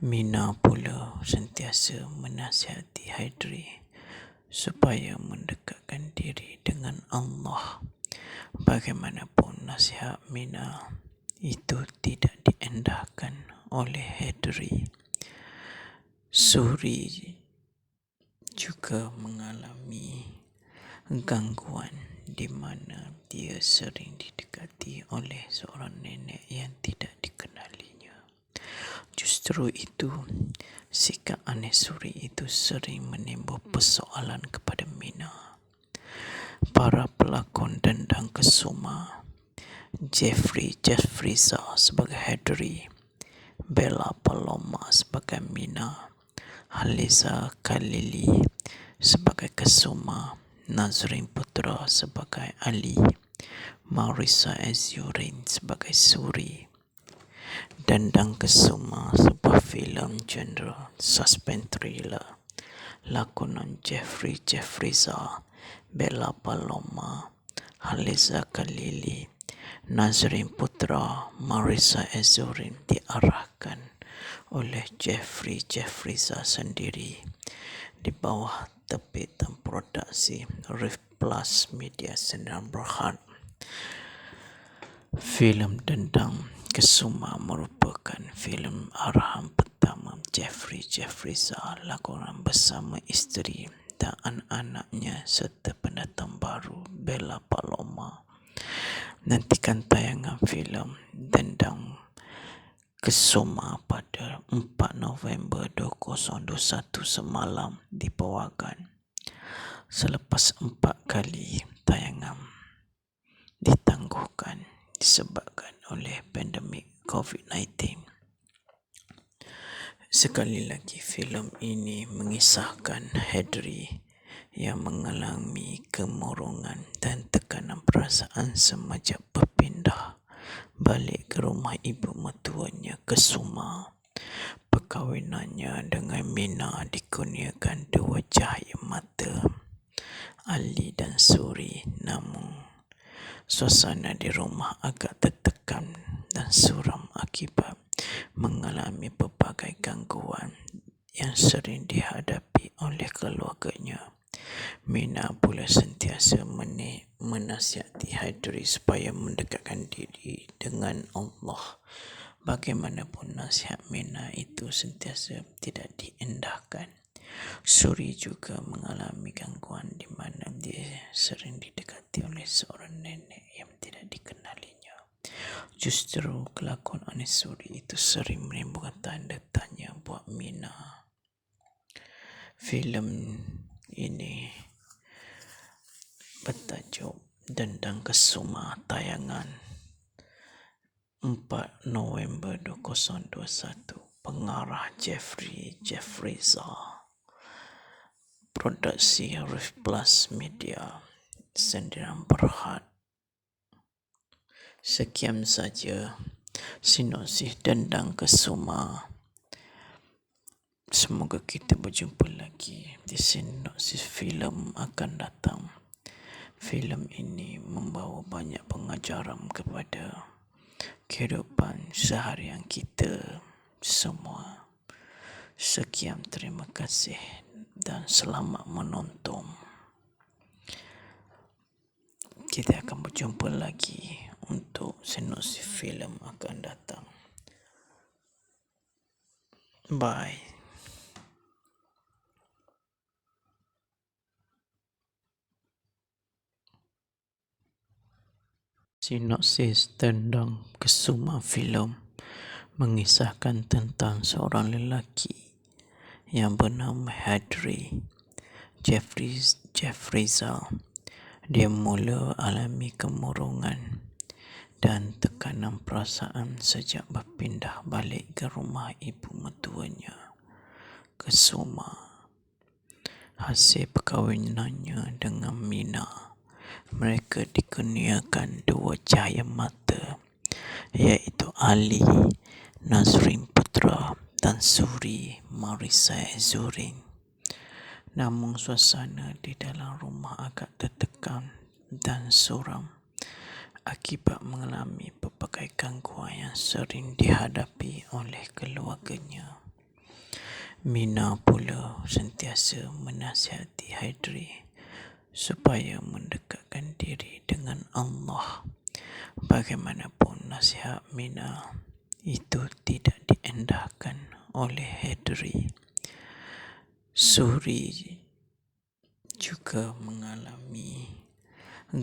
Mina pula sentiasa menasihati Hadri supaya mendekatkan diri dengan Allah. Bagaimanapun nasihat Mina itu tidak diendahkan oleh Hadri. Suri juga mengalami gangguan di mana dia sering didekati oleh seorang nenek yang tidak dikenalinya. Justru itu, sikap aneh Suri itu sering menimbul persoalan kepada Mina. Para pelakon dendang Kesuma, Jeffriza sebagai Hadri, Bella Paloma sebagai Mina, Haliza Khalili sebagai Kesuma, Nazrin Putra sebagai Ali, Marisa Azurin sebagai Suri. Dendang Kesuma, sebuah filem genre suspense thriller, lakonan Jeffriza, Bella Paloma, Haliza Khalili, Nazrin Putra, Marisa Azurin diarahkan oleh Jeffriza sendiri di bawah terbitan produksi Rif Plus Media Sdn Bhd. Filem Dendang Kesuma merupakan filem arahan pertama Jeffriza, lakonan bersama isteri dan anak-anaknya serta pendatang baru Bella Paloma. Nantikan tayangan filem Dendang Kesuma pada 4 November 2021 semalam dibawakan selepas 4 kali tayangan ditangguhkan disebabkan oleh pandemik COVID-19. Sekali lagi, filem ini mengisahkan Hadri yang mengalami kemurungan dan tekanan perasaan semenjak berpindah balik ke rumah ibu mertuanya, Kesuma. Perkahwinannya dengan Mina dikurniakan dua cahaya mata, Ali dan Suri. Namun suasana di rumah agak tertekan dan suram akibat mengalami pelbagai gangguan yang sering dihadapi oleh keluarganya. Mina pula sentiasa menasihati Hadri supaya mendekatkan diri dengan Allah. Bagaimanapun nasihat Mina itu sentiasa tidak diendahkan. Suri juga mengalami gangguan di mana dia sering didekati oleh seorang nenek yang tidak dikenalinya. Justru kelakon aneh Suri itu sering menimbulkan tanda tanya buat Mina. Filem ini bertajuk Dendang Kesuma, tayangan 4 November 2021. Pengarah Jeffriza. Produksi Rif Plus Media Sdn Bhd. Sekian saja sinopsis Dendang Kesuma. Semoga kita berjumpa lagi di sinopsis filem akan datang. Filem ini membawa banyak pengajaran kepada kehidupan seharian kita semua. Sekian, terima kasih dan selamat menonton. Kita akan berjumpa lagi untuk sinopsis filem akan datang. Bye. Sinopsis tentang Kesuma filem mengisahkan tentang seorang lelaki yang bernama Jeffrey Zal. Dia mula alami kemurungan dan tekanan perasaan sejak berpindah balik ke rumah ibu mertuanya, Kesuma. Hasil perkahwinannya dengan Mina, mereka dikurniakan dua cahaya mata, iaitu Ali Nazrin Putra dan Suri Marissa Azurin. Namun suasana di dalam rumah agak tertekan dan suram akibat mengalami pelbagai gangguan yang sering dihadapi oleh keluarganya. Mina pula sentiasa menasihati Haidri supaya mendekatkan diri dengan Allah. Bagaimanapun nasihat Mina itu tidak diendahkan oleh Haidri. Suri juga mengalami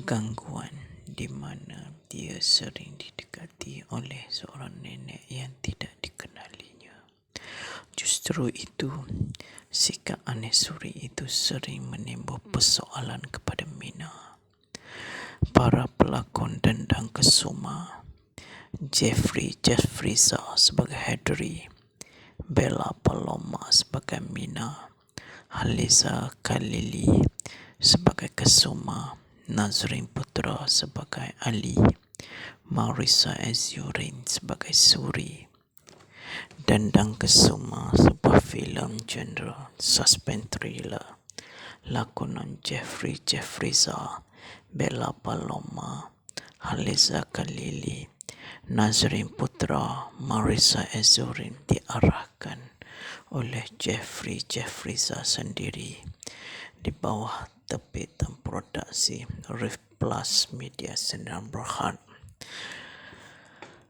gangguan di mana dia sering didekati oleh seorang nenek yang tidak dikenalinya. Justru itu, sikap aneh Suri itu sering menimbul persoalan kepada Mina. Para pelakon dendang Kesuma, Jeffrey-Zal sebagai Haidri, Bella Paloma sebagai Mina, Haliza Khalili sebagai Kesuma, Nazrin Putra sebagai Ali, Marissa Azurin sebagai Suri. Dendang Kesuma, sebuah filem genre suspense thriller, lakonan Jeffrey-Zal, Bella Paloma, Haliza Khalili, Nazrin Putra, Marissa Azurin diarahkan oleh Jeffrey-Zal sendiri di bawah terbitan produksi Rift Plus Media Sdn Bhd.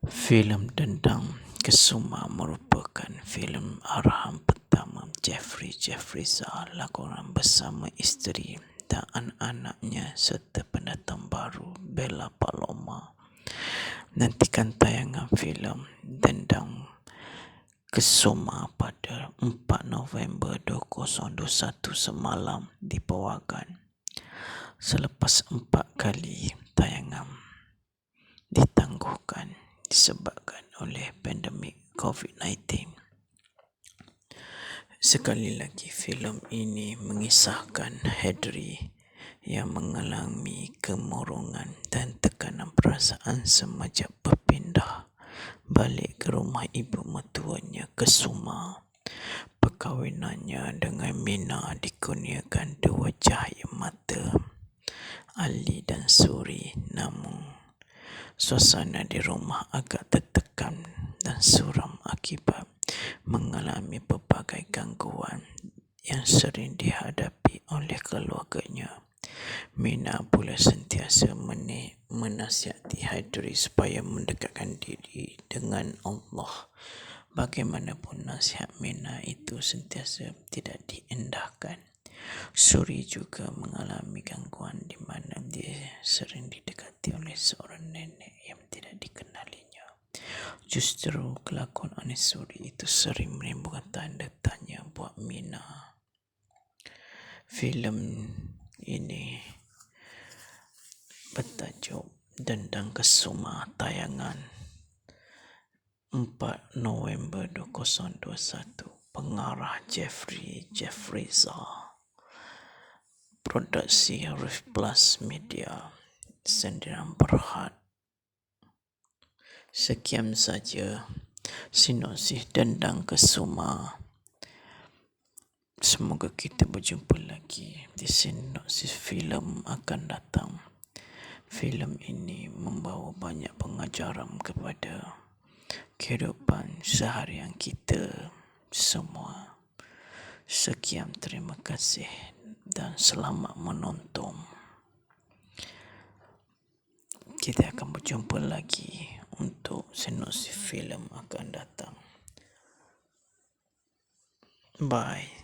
Filem Dendang Kesuma merupakan filem arahan pertama Jeffrey-Zal lakonan bersama isteri dan anak-anaknya serta pendatang baru Bella Paloma. Nantikan tayangan filem Dendang Kesuma pada 4 November 2021 semalam dibawakan. Selepas 4 kali tayangan ditangguhkan disebabkan oleh pandemik COVID-19. Sekali lagi, filem ini mengisahkan Haidri yang mengalami kemurungan dan tekanan perasaan semenjak berpindah balik ke rumah ibu mertuanya, Kesuma. Perkahwinannya dengan Mina dikurniakan dua cahaya mata, Ali dan Suri. Namun suasana di rumah agak tertekan dan suram akibat mengalami pelbagai gangguan yang sering dihadapi oleh keluarganya. Mina pula sentiasa menasihati Haidri supaya mendekatkan diri dengan Allah. Bagaimanapun nasihat Mina itu sentiasa tidak diendahkan. Suri juga mengalami gangguan di mana dia sering didekati oleh seorang nenek yang tidak dikenalinya. Justru kelakuan aneh Suri itu sering menimbulkan tanda tanya buat Mina. Filem ini bertajuk Dendang Kesuma, tayangan 4 November 2021. Pengarah Jeffrey-Zal. Produksi Rift Plus Media Sdn Bhd. Sekian saja sinopsis Dendang Kesuma. Semoga kita berjumpa lagi di sinopsis filem akan datang. Filem ini membawa banyak pengajaran kepada kehidupan seharian kita semua. Sekian, terima kasih dan selamat menonton. Kita akan berjumpa lagi untuk sinopsis filem akan datang. Bye.